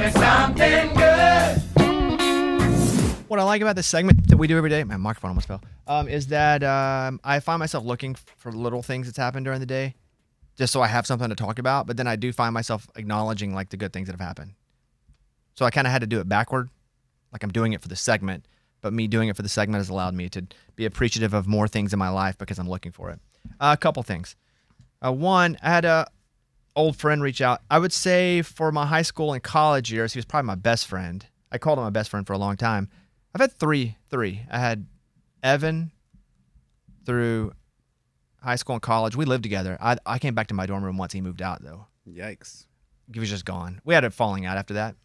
me something good. What I like about this segment that we do every day, my microphone almost fell, is that I find myself looking for little things that's happened during the day, just so I have something to talk about. But then I do find myself acknowledging like the good things that have happened. So I kind of had to do it backward, like I'm doing it for the segment, but me doing it for the segment has allowed me to be appreciative of more things in my life because I'm looking for it. A couple things. One, I had a old friend reach out. I would say for my high school and college years, he was probably my best friend. I called him my best friend for a long time. I've had three. I had Evan through high school and college. We lived together. I came back to my dorm room once he moved out, though. Yikes. He was just gone. We had a falling out after that.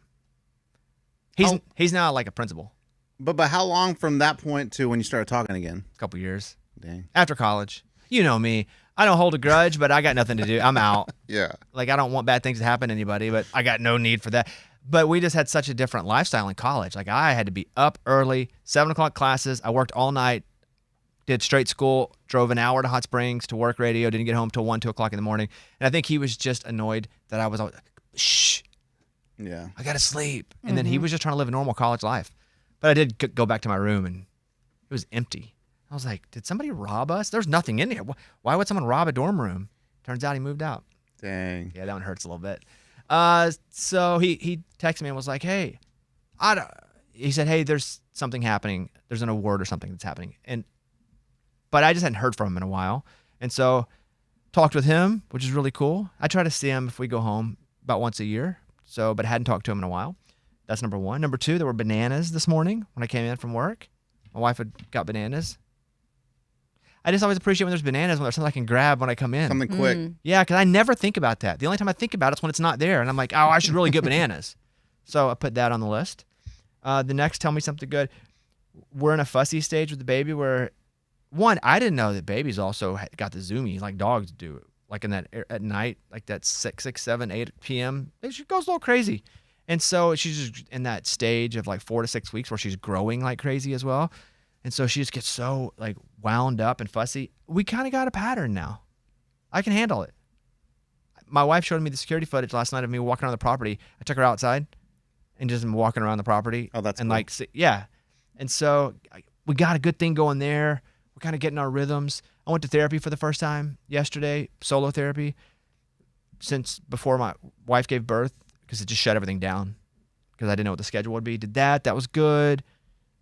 He's now like a principal. But how long from that point to when you started talking again? A couple years. Dang. After college. You know me. I don't hold a grudge, but I got nothing to do. I'm out. Yeah. Like, I don't want bad things to happen to anybody, but I got no need for that. But we just had such a different lifestyle in college. Like, I had to be up early, 7 o'clock classes. I worked all night, did straight school, drove an hour to Hot Springs to work radio, didn't get home till 1, 2 o'clock in the morning. And I think he was just annoyed that I was always, shh. Yeah. I got to sleep. And then he was just trying to live a normal college life. But I did go back to my room, and it was empty. I was like, did somebody rob us? There's nothing in here. Why would someone rob a dorm room? Turns out he moved out. Dang. Yeah, that one hurts a little bit. So he texted me and was like, hey, he said, hey, there's something happening. There's an award or something that's happening. But I just hadn't heard from him in a while. And so talked with him, which is really cool. I try to see him if we go home about once a year. But hadn't talked to him in a while. That's number one. Number two, there were bananas this morning when I came in from work. My wife had got bananas. I just always appreciate when there's bananas, when there's something I can grab when I come in. Something quick. Yeah, because I never think about that. The only time I think about it is when it's not there. And I'm like, oh, I should really get bananas. So I put that on the list. The next, tell me something good. We're in a fussy stage with the baby where, one, I didn't know that babies also got the zoomies like dogs do. Like in that at night, like that 6, 7, 8 p.m. She goes a little crazy. And so she's just in that stage of like 4 to 6 weeks where she's growing like crazy as well. And so she just gets so like wound up and fussy. We kind of got a pattern now. I can handle it. My wife showed me the security footage last night of me walking around the property. I took her outside and just walking around the property. Oh, that's and cool. like, yeah. And so we got a good thing going there. We're kind of getting our rhythms. I went to therapy for the first time yesterday, solo therapy, since before my wife gave birth, because it just shut everything down because I didn't know what the schedule would be. Did that. That was good.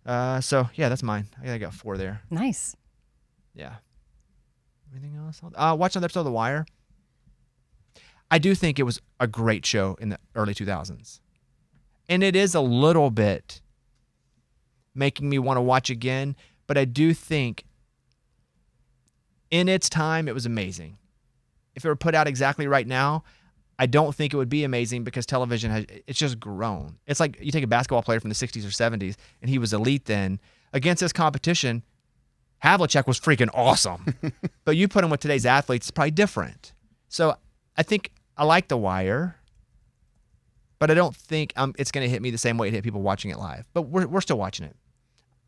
So, yeah, that's mine. I got 4 there. Nice. Yeah. Anything else? Watch another episode of The Wire. I do think it was a great show in the early 2000s. And it is a little bit making me want to watch again, but I do think in its time it was amazing. If it were put out exactly right now, I don't think it would be amazing because television it's just grown. It's like you take a basketball player from the 60s or 70s, and he was elite then. Against this competition, Havlicek was freaking awesome. But you put him with today's athletes, it's probably different. So I think I like The Wire, but I don't think it's going to hit me the same way it hit people watching it live. But we're still watching it.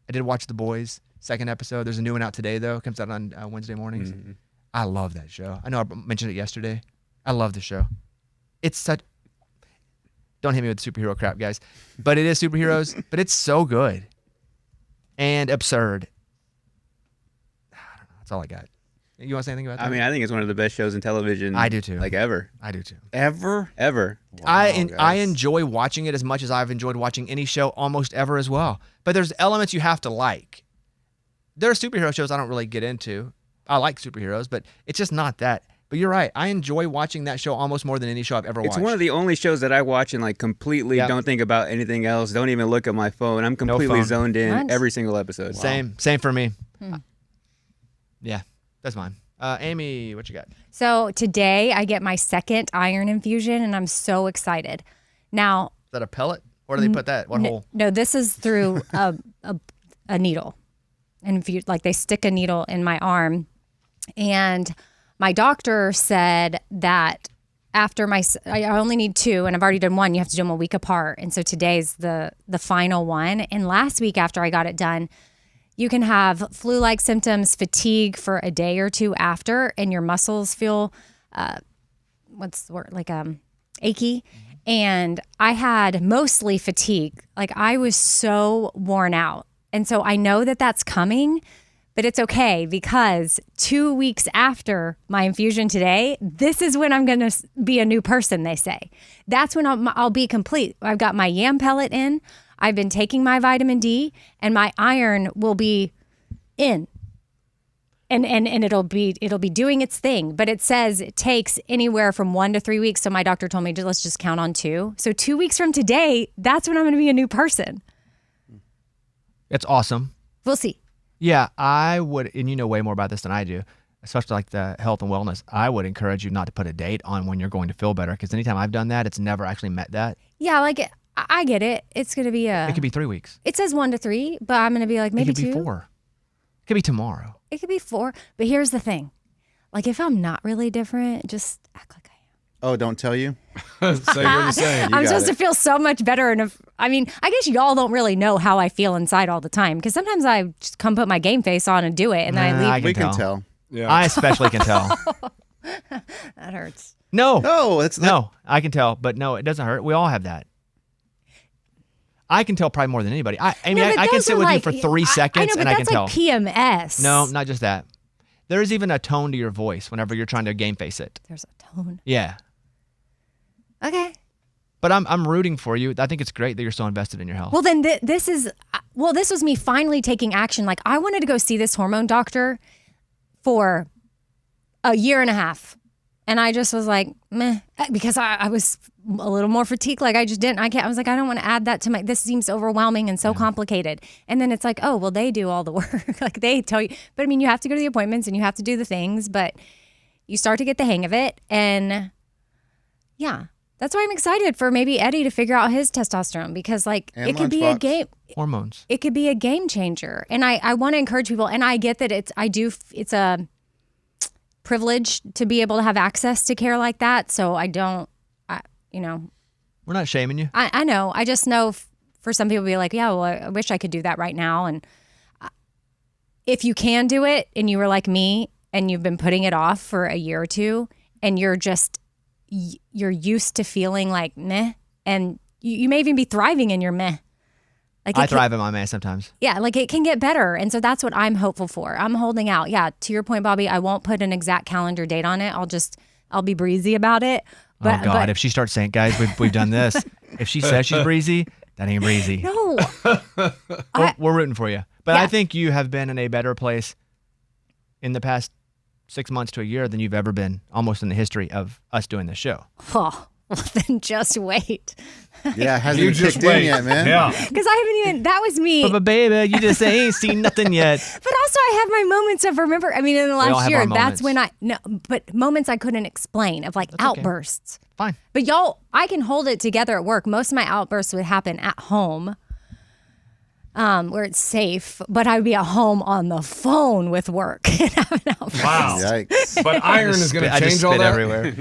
I did watch The Boys, 2nd episode. There's a new one out today, though. It comes out on Wednesday mornings. Mm-hmm. I love that show. I know I mentioned it yesterday. I love the show. It's such... Don't hit me with superhero crap, guys. But it is superheroes, but it's so good. And absurd. I don't know. That's all I got. You want to say anything about that? I mean, I think it's one of the best shows in television. I do too. Like ever. I do too. Ever? Wow, I enjoy watching it as much as I've enjoyed watching any show almost ever as well. But there's elements you have to like. There are superhero shows I don't really get into. I like superheroes, but it's just not that. But you're right. I enjoy watching that show almost more than any show I've ever watched. It's one of the only shows that I watch and like completely don't think about anything else. Don't even look at my phone. I'm completely zoned in every single episode. Wow. Same for me. Yeah, that's mine. Amy, what you got? So today I get my 2nd iron infusion, and I'm so excited. Now, is that a pellet? Where do they put that? What hole? No, this is through a needle. And like they stick a needle in my arm, and my doctor said that after I only need 2, and I've already done 1. You have to do them a week apart, and so today's the final one. And last week after I got it done, you can have flu-like symptoms, fatigue for a day or 2 after, and your muscles feel what's the word, like achy. And I had mostly fatigue. Like I was so worn out. And so I know that that's coming, but it's okay because 2 weeks after my infusion today, this is when I'm going to be a new person, they say. That's when I'll be complete. I've got my yam pellet in. I've been taking my vitamin D and my iron will be in. And it'll be doing its thing, but it says it takes anywhere from 1 to 3 weeks. So my doctor told me, let's just count on 2. So 2 weeks from today, that's when I'm going to be a new person. It's awesome. We'll see. Yeah, I would, and you know way more about this than I do, especially like the health and wellness. I would encourage you not to put a date on when you're going to feel better, because anytime I've done that, it's never actually met that. Yeah, like I get it. It's going to be It could be 3 weeks. It says 1 to 3, but I'm going to be like maybe 2. It could be 4. It could be tomorrow. It could be 4. But here's the thing. Like if I'm not really different, just act like I am. Oh, don't tell you? Say what you're saying. I'm supposed to feel so much better. And I guess y'all don't really know how I feel inside all the time. Because sometimes I just come put my game face on and do it. And then I leave. We can tell. Yeah. I especially can tell. That hurts. No, it's not. no, I can tell, but no, it doesn't hurt. We all have that. I can tell probably more than anybody. I can sit with you for 3 seconds and I can tell. That's like PMS. No, not just that. There's even a tone to your voice whenever you're trying to game face it. There's a tone. Yeah. Okay. But I'm rooting for you. I think it's great that you're so invested in your health. Well, then this was me finally taking action. Like I wanted to go see this hormone doctor for a year and a half. And I just was like, meh, because I was a little more fatigued. Like I just didn't, I was like, I don't want to add that to this seems overwhelming and so complicated. And then it's like, oh, well, they do all the work. Like they tell you, but I mean, you have to go to the appointments and you have to do the things, but you start to get the hang of it. And yeah, that's why I'm excited for maybe Eddie to figure out his testosterone, because like it could be a game. Hormones. It could be a game changer. And I want to encourage people. And I get that it's a privilege to be able to have access to care like that. So We're not shaming you. I know. I just know for some people be like, yeah, well, I wish I could do that right now. And if you can do it and you were like me and you've been putting it off for a year or two and you're used to feeling like meh, and you may even be thriving in your meh. Like I thrive in my meh sometimes. Yeah, like it can get better. And so that's what I'm hopeful for. I'm holding out. Yeah, to your point, Bobby, I won't put an exact calendar date on it. I'll be breezy about it. But, oh, God, if she starts saying, guys, we've done this. If she says she's breezy, that ain't breezy. No. We're rooting for you. But Yeah. I think you have been in a better place in the past 6 months to a year than you've ever been almost in the history of us doing this show. Oh, well, then just wait. Yeah, it hasn't You even just kicked in wait. yet, man. Yeah. Because I haven't even, that was me. But baby, you just ain't seen nothing yet. But also I have my moments of in the all last have year, our that's moments. when but moments I couldn't explain of like That's okay. outbursts. Fine. But y'all, I can hold it together at work. Most of my outbursts would happen at home, where it's safe, but I would be at home on the phone with work and have an outburst. Wow. Yikes. But iron is going to I just change all spit that. everywhere.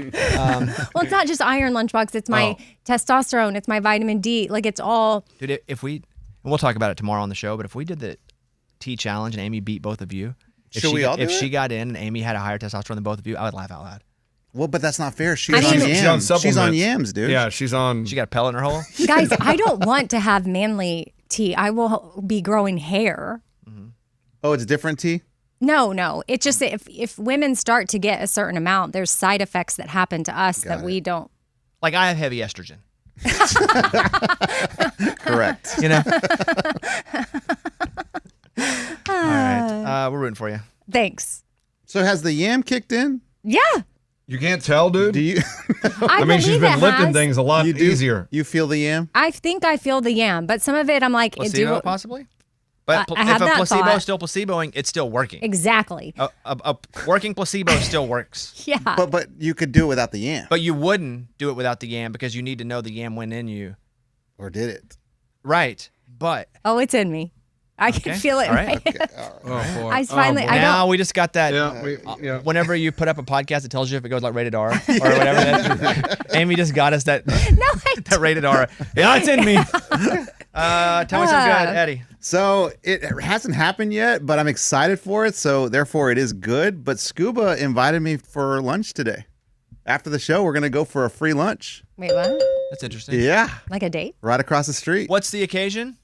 Well, it's not just iron, Lunchbox. It's my testosterone. It's my vitamin D. Like it's all. Dude, and we'll talk about it tomorrow on the show, but if we did the T challenge and Amy beat both of you, if she got in and Amy had a higher testosterone than both of you, I would laugh out loud. Well, but that's not fair. She's I mean- on She's on yams. She's on supplements. yams, dude. Yeah, she's on. She got a pellet in her hole. Guys, I don't want to have manly T. I will be growing hair. Oh, it's different tea? No. It's just that if women start to get a certain amount, there's side effects that happen to us that we don't. Like I have heavy estrogen. Correct. You know? All right. We're rooting for you. Thanks. So has the yam kicked in? Yeah. You can't tell, dude. Do you I mean, she's believe been it lifting has. things a lot you do easier. You feel the yam? I think I feel the yam, but some of it I'm like, Placebo, possibly? But I had if a that placebo thought. is still placeboing, it's still working. Exactly. A working placebo still works. Yeah. But you could do it without the yam. But you wouldn't do it without the yam because you need to know the yam went in you. Or did it? Right. But Oh, it's in me. I can feel it. All right. Oh, boy. I finally. boy. I now don't. we just got that. Yeah. Whenever you put up a podcast, it tells you if it goes like rated R or whatever. Amy just got us that that rated R. Yeah, it's in me. Tell me some good, Eddie. So it hasn't happened yet, but I'm excited for it. So therefore it is good. But Scuba invited me for lunch today. After the show, we're going to go for a free lunch. Wait, what? That's interesting. Yeah. Like a date? Right across the street. What's the occasion?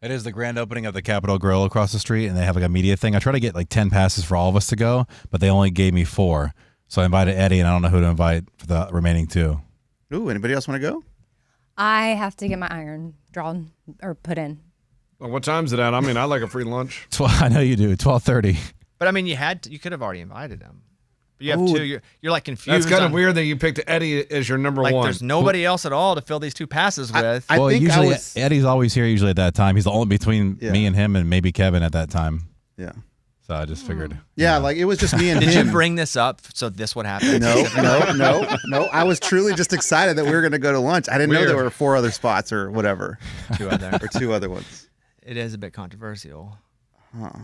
It is the grand opening of the Capitol Grill across the street, and they have like a media thing. I try to get like 10 passes for all of us to go, but they only gave me 4. So I invited Eddie, and I don't know who to invite for the remaining 2. Ooh, anybody else want to go? I have to get my iron drawn or put in. Well, what time's it at? I mean, I like a free lunch. I know you do. 12:30. But I mean, you could have already invited him. But you have 2. You're like confused. That's kind of weird that you picked Eddie as your number like one. there's nobody else at all to fill these 2 passes with. I think usually was... Eddie's always here usually at that time. He's the only between me and him and maybe Kevin at that time. Yeah. So I just figured. Yeah, like it was just me and Did him. you bring this up so this would happen? No. I was truly just excited that we were going to go to lunch. I didn't know there were 4 other spots or whatever. 2 other. Or 2 other ones. It is a bit controversial.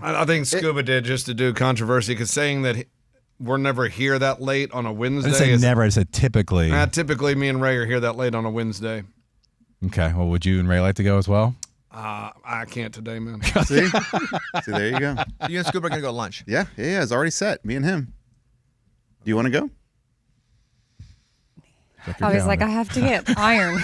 I think Scuba did just to do controversy because saying that we're never here that late on a Wednesday. I didn't say never. I said typically. Typically, me and Ray are here that late on a Wednesday. Okay. Well, would you and Ray like to go as well? I can't today, man. See, there you go. You and Scuba are going to go to lunch. Yeah. It's already set. Me and him. Do you want to go? I was like, I have to get iron.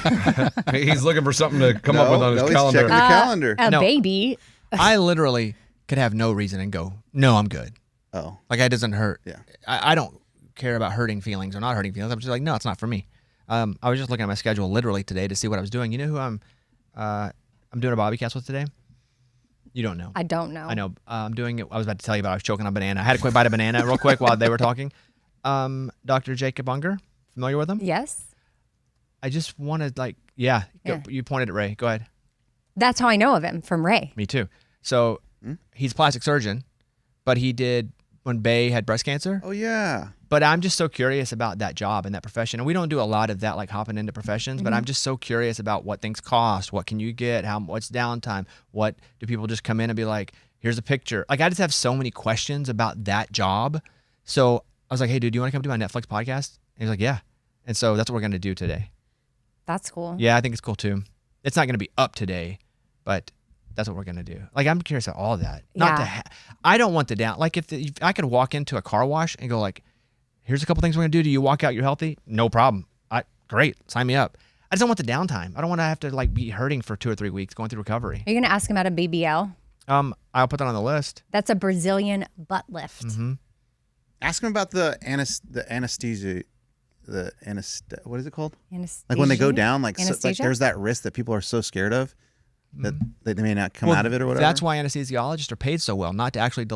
He's looking for something to come up with on his He's calendar. checking the calendar. A No. baby. I literally could have no reason and go, no, I'm good. Oh. Like, it doesn't hurt. Yeah. I don't care about hurting feelings or not hurting feelings. I'm just like, no, it's not for me. I was just looking at my schedule literally today to see what I was doing. You know who I'm doing a Bobby cast with today? You don't know. I don't know. I know. I'm doing it. I was about to tell you about I was choking on a banana. I had a quick bite of banana real quick while they were talking. Dr. Jacob Unger, familiar with him? Yes. I just wanted you pointed at Ray. Go ahead. That's how I know of him, from Ray. Me too. So he's a plastic surgeon, but he did when Bay had breast cancer. Oh, yeah. But I'm just so curious about that job and that profession. And we don't do a lot of that, like hopping into professions, but I'm just so curious about what things cost. What can you get? What's downtime? What do people just come in and be like, here's a picture? Like, I just have so many questions about that job. So I was like, hey, dude, do you want to come do my Netflix podcast? And he's like, yeah. And so that's what we're going to do today. That's cool. Yeah, I think it's cool too. It's not going to be up today, but that's what we're going to do. Like, I'm curious about all that. I don't want the down. Like, if I could walk into a car wash and go like, here's a couple things we're going to do. Do you walk out, you're healthy? No problem. Great. Sign me up. I just don't want the downtime. I don't want to have to like be hurting for 2 or 3 weeks going through recovery. Are you going to ask him about a BBL? I'll put that on the list. That's a Brazilian butt lift. Mm-hmm. Ask him about the anesthesia. What is it called? Anesthesia? Like when they go down, like Anesthesia? there's that risk that people are so scared of that they may not come out of it or whatever. That's why anesthesiologists are paid so well, not to actually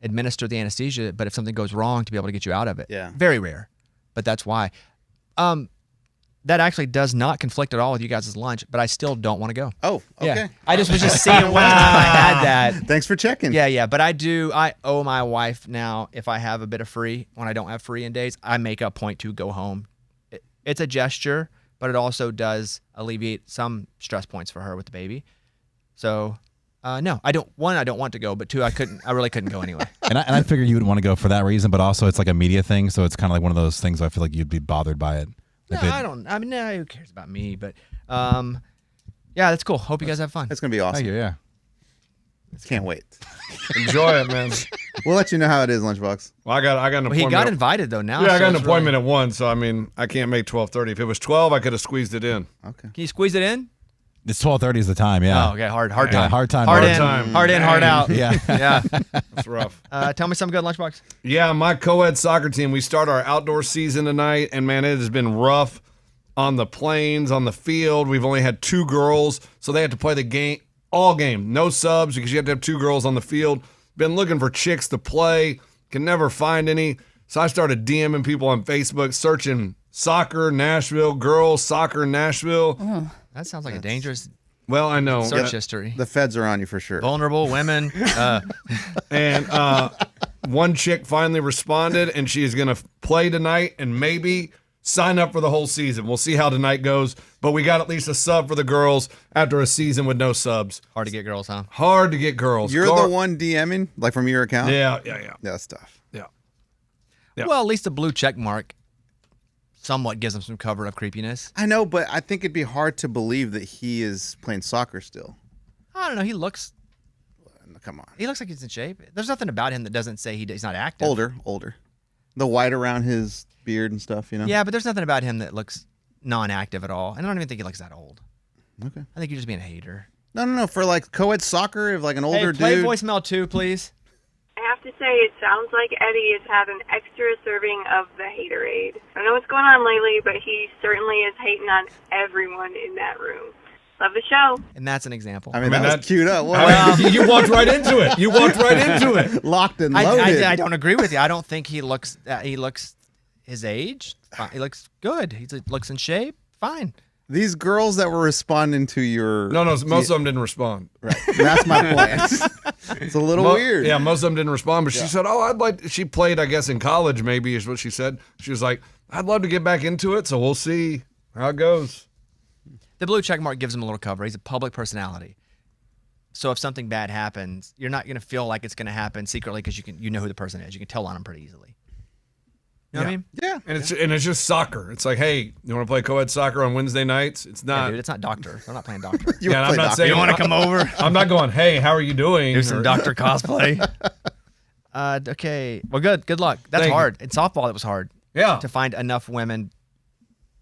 administer the anesthesia, but if something goes wrong, to be able to get you out of it. Yeah. Very rare, but that's why. That actually does not conflict at all with you guys' lunch, but I still don't want to go. Oh, okay. Yeah. I just was just seeing one time I had that. Thanks for checking. Yeah, but I owe my wife now, if I have a bit of free, when I don't have free in days, I make a point to go home. It's a gesture, but it also does alleviate some stress points for her with the baby. So, no, I don't want to go, but 2, I really couldn't go anyway. And I figured you would want to go for that reason, but also it's like a media thing, so it's kind of like one of those things I feel like you'd be bothered by it. No, I don't. I mean, no, who cares about me? But, yeah, that's cool. Hope you guys have fun. That's going to be awesome. Thank you, yeah. Can't wait. Enjoy it, man. We'll let you know how it is, Lunchbox. Well, I got an appointment. He got invited though now. Yeah, I got an appointment at 1, so I mean, I can't make 12:30. If it was 12, I could have squeezed it in. Okay. Can you squeeze it in? It's 12:30 is the time, yeah. Oh, okay. Hard time. Yeah, hard time. Hard Hard in. time. Hard in. Hard out. Yeah. Yeah. That's rough. Tell me something good, Lunchbox. Yeah, my co-ed soccer team, we start our outdoor season tonight, and man, it has been rough on the plains, on the field. We've only had 2 girls, so they have to play the game, all game. No subs because you have to have 2 girls on the field. Been looking for chicks to play, can never find any. So I started DMing people on Facebook, searching soccer Nashville, girls soccer Nashville. That sounds like a dangerous Well, I know. search history. The feds are on you for sure. Vulnerable women. And one chick finally responded, and she is going to play tonight and maybe sign up for the whole season. We'll see how tonight goes, but we got at least a sub for the girls after a season with no subs. Hard to get girls, huh? Hard to get girls. You're the one DMing, like from your account? Yeah. That's tough. Yeah. Well, at least a blue check mark somewhat gives them some cover of creepiness. I know, but I think it'd be hard to believe that he is playing soccer still. I don't know. He looks Come on. like he's in shape. There's nothing about him that doesn't say he's not active. Older. The white around his beard and stuff, you know? Yeah, but there's nothing about him that looks non-active at all. And I don't even think he looks that old. Okay. I think you're just being a hater. No. For like co-ed soccer, if like an older play dude. voicemail 2, please. I have to say, it sounds like Eddie has had an extra serving of the haterade. I don't know what's going on lately, but he certainly is hating on everyone in that room. Love the show. And that's an example. I mean, that was queued up. You walked right into it. You walked right into it. Locked and loaded. I don't agree with you. I don't think he looks his age. He looks good. He looks in shape. Fine. These girls that were responding to your... No, most of them didn't respond. Right. That's my point. It's a little weird. Yeah, most of them didn't respond, but she said, she played, I guess, in college maybe is what she said. She was like, I'd love to get back into it, so we'll see how it goes. The blue check mark gives him a little cover. He's a public personality. So if something bad happens, you're not going to feel like it's going to happen secretly because you know who the person is. You can tell on him pretty easily. You know what I mean? Yeah. And it's just soccer. It's like, hey, you want to play co-ed soccer on Wednesday nights? It's not. Yeah, dude, it's not doctor. I'm not playing doctor. I'm not saying you want to come over. I'm not going, hey, how are you doing? Do some doctor cosplay. Okay. Well, good luck. That's hard. In softball, it was hard. Yeah. To find enough women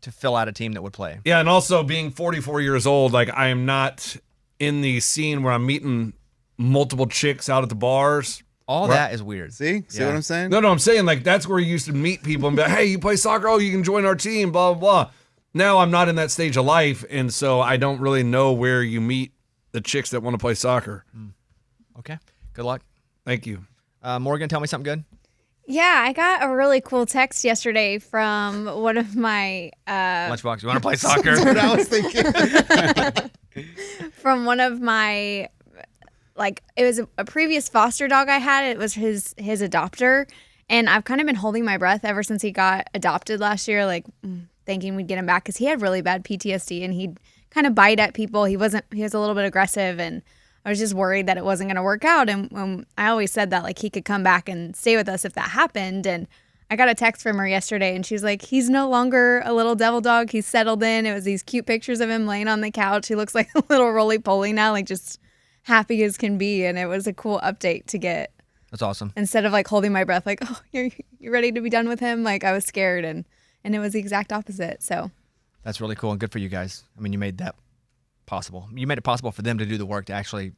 to fill out a team that would play. Yeah, and also being 44 years old, like I am not in the scene where I'm meeting multiple chicks out at the bars. All that is weird. See what I'm saying? No, I'm saying like that's where you used to meet people and be like, hey, you play soccer? Oh, you can join our team, blah, blah, blah. Now I'm not in that stage of life, and so I don't really know where you meet the chicks that want to play soccer. Okay. Good luck. Thank you. Morgan, tell me something good. Yeah, I got a really cool text yesterday from one of my Lunchbox, you want to play soccer? That's what I was thinking. from one of my, like, it was a previous foster dog I had. It was his adopter, and I've kind of been holding my breath ever since he got adopted last year, like thinking we'd get him back because he had really bad PTSD and he'd kind of bite at people. He was a little bit aggressive, and I was just worried that it wasn't going to work out. And I always said that, like, he could come back and stay with us if that happened. And I got a text from her yesterday, and she's like, he's no longer a little devil dog. He's settled in. It was these cute pictures of him laying on the couch. He looks like a little roly-poly now, like just happy as can be. And it was a cool update to get. That's awesome. Instead of, like, holding my breath, like, oh, you're ready to be done with him? Like, I was scared, and it was the exact opposite. So that's really cool and good for you guys. I mean, you made that possible. You made it possible for them to do the work to actually,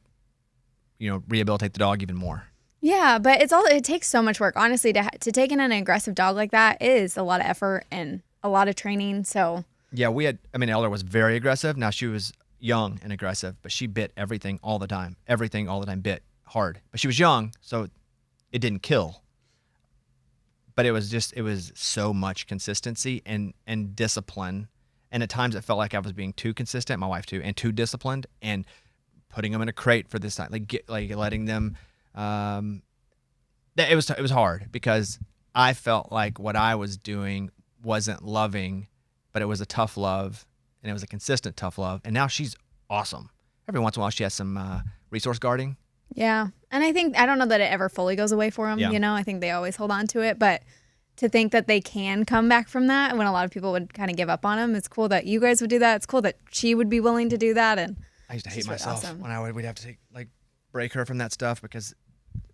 rehabilitate the dog even more. Yeah, but it takes so much work. Honestly, to take in an aggressive dog like that is a lot of effort and a lot of training. So yeah, Elder was very aggressive. Now she was young and aggressive, but she bit everything all the time. Everything all the time, bit hard. But she was young, so it didn't kill. But it was so much consistency and discipline. And at times it felt like I was being too consistent, my wife too, and too disciplined, and putting them in a crate for this time, like letting them. It was hard because I felt like what I was doing wasn't loving, but it was a tough love, and it was a consistent tough love. And now she's awesome. Every once in a while she has some resource guarding. Yeah, and I don't know that it ever fully goes away for them. Yeah. I think they always hold on to it, but to think that they can come back from that when a lot of people would kind of give up on them, it's cool that you guys would do that. It's cool that she would be willing to do that. And I used to hate myself awesome. when we'd have to break her from that stuff because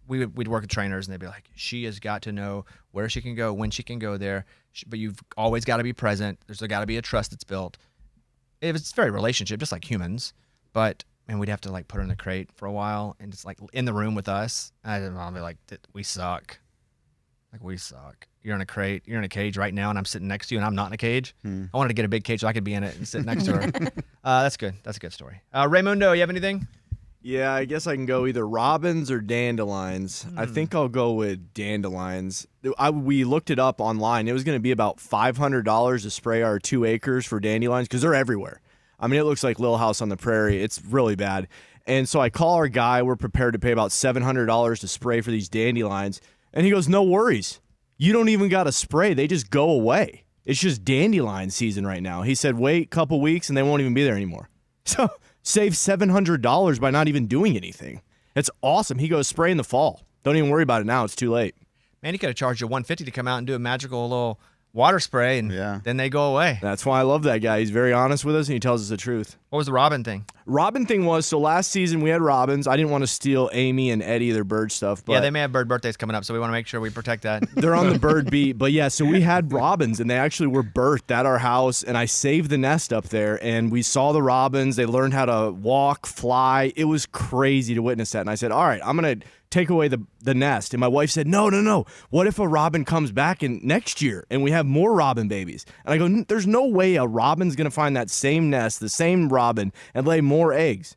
we'd work with trainers and they'd be like, she has got to know where she can go, when she can go there, but you've always got to be present. There's got to be a trust that's built. It's very relationship, just like humans, but we'd have to put her in the crate for a while and just in the room with us. And I'll be like, we suck. We suck. You're in a crate. You're in a cage right now, and I'm sitting next to you, and I'm not in a cage. I wanted to get a big cage so I could be in it and sit next to her. That's good. That's a good story. Raymundo, you have anything? Yeah, I guess I can go either robins or dandelions. I think I'll go with dandelions. We looked it up online. It was going to be about $500 to spray our 2 acres for dandelions because they're everywhere. I mean, it looks like Little House on the Prairie. It's really bad. And so I call our guy. We're prepared to pay about $700 to spray for these dandelions. And he goes, no worries. You don't even got to spray. They just go away. It's just dandelion season right now. He said, wait a couple weeks and they won't even be there anymore. So save $700 by not even doing anything. It's awesome. He goes, spray in the fall. Don't even worry about it now. It's too late. Man, he could have charged you $150 to come out and do a magical little water spray, and then they go away. That's why I love that guy. He's very honest with us, and he tells us the truth. What was the robin thing? Robin thing was, so last season we had robins. I didn't want to steal Amy and Eddie their bird stuff. But Yeah, they may have bird birthdays coming up, so we want to make sure we protect that. they're on the bird beat. But yeah, so we had robins, and they actually were birthed at our house, and I saved the nest up there, and we saw the robins. They learned how to walk, fly. It was crazy to witness that. And I said, all right, I'm going to take away the nest. And my wife said, no. What if a robin comes back in next year and we have more robin babies? And I go, there's no way a robin's going to find that same nest, the same robin, and lay more eggs.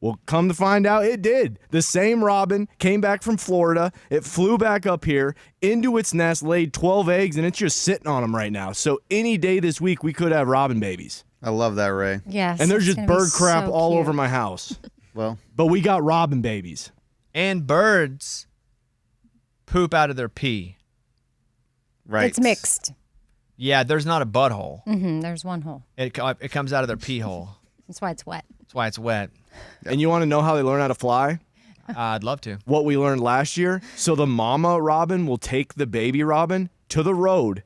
Well, come to find out, it did. The same robin came back from Florida. It flew back up here into its nest, laid 12 eggs, and it's just sitting on them right now. So any day this week, we could have robin babies. I love that, Ray. Yes. And there's it's just gonna be bird crap so all cute. over my house. Well, But we got robin babies. And birds poop out of their pee. right. It's mixed. Yeah, there's not a butthole. There's one hole. It comes out of their pee hole. That's why it's wet. That's why it's wet. And you want to know how they learn how to fly? I'd love to. What we learned last year. So the mama robin will take the baby robin to the road,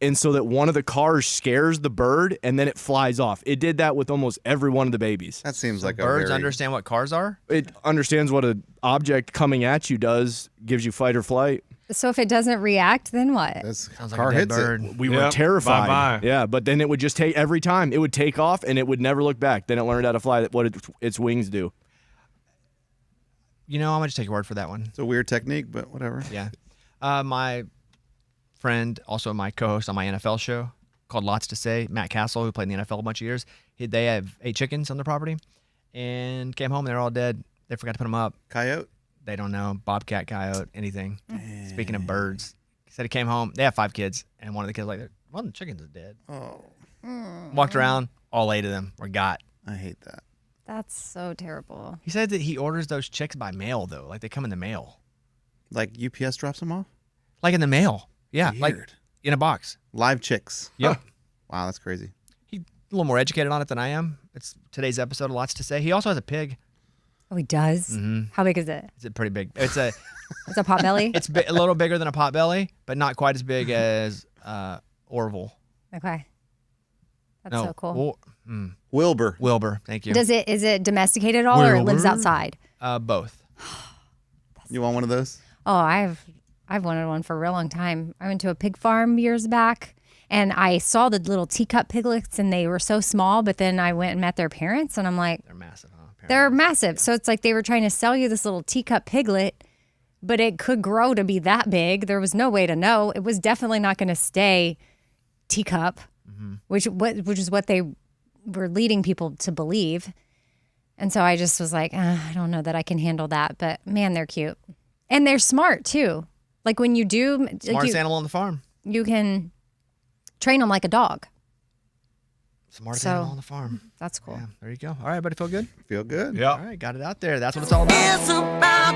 and so that one of the cars scares the bird, and then it flies off. It did that with almost every one of the babies. That seems like Birds a very... understand what cars are? It understands what an object coming at you does, gives you fight or flight. So if it doesn't react, then what? That's, Sounds like car a dead hits bird. it. We were Yep, terrified. bye-bye. Yeah, but then it would just take every time. It would take off, and it would never look back. Then it learned how to fly, what its wings do. You know, I'm going to take your word for that one. It's a weird technique, but whatever. Yeah. My friend, also my co-host on my NFL show called Lots to Say, Matt Castle, who played in the NFL a bunch of years, they have 8 chickens on their property and came home. They're all dead. They forgot to put them up. Coyote? They don't know. Bobcat, coyote, anything. Speaking of birds, he said he came home. They have 5 kids, and one of the kids was like, one of the chickens is dead. Oh, Walked around, all 8 of them were got. I hate that. That's so terrible. He said that he orders those chicks by mail, though. Like, they come in the mail. Like UPS drops them off? Like in the mail. Yeah, like Weird. in a box. Live chicks. Yep. Wow, that's crazy. He's a little more educated on it than I am. It's today's episode of Lots to Say. He also has a pig. Oh, he does? Mm-hmm. How big is it? It's a pretty big. It's a It's a potbelly? it's a little bigger than a potbelly, but not quite as big as Orville. Okay. That's No, so cool. Wilbur. Wilbur. Thank you. Is it domesticated at all or it lives Wilbur? outside? Both. You want one of those? Oh, I've wanted one for a real long time. I went to a pig farm years back and I saw the little teacup piglets and they were so small, but then I went and met their parents and I'm like, They're massive, huh? they're massive. So it's like they were trying to sell you this little teacup piglet, but it could grow to be that big. There was no way to know. It was definitely not going to stay teacup, which is what they were leading people to believe. And so I just was like, I don't know that I can handle that. But man, they're cute. And they're smart too. Like when you do, Smartest animal on the farm. you can train them like a dog. Smartest So- animal on the farm. That's cool. Yeah, there you go. All right, buddy, feel good? Feel good. Yeah. All right, got it out there. That's what it's all about. It's about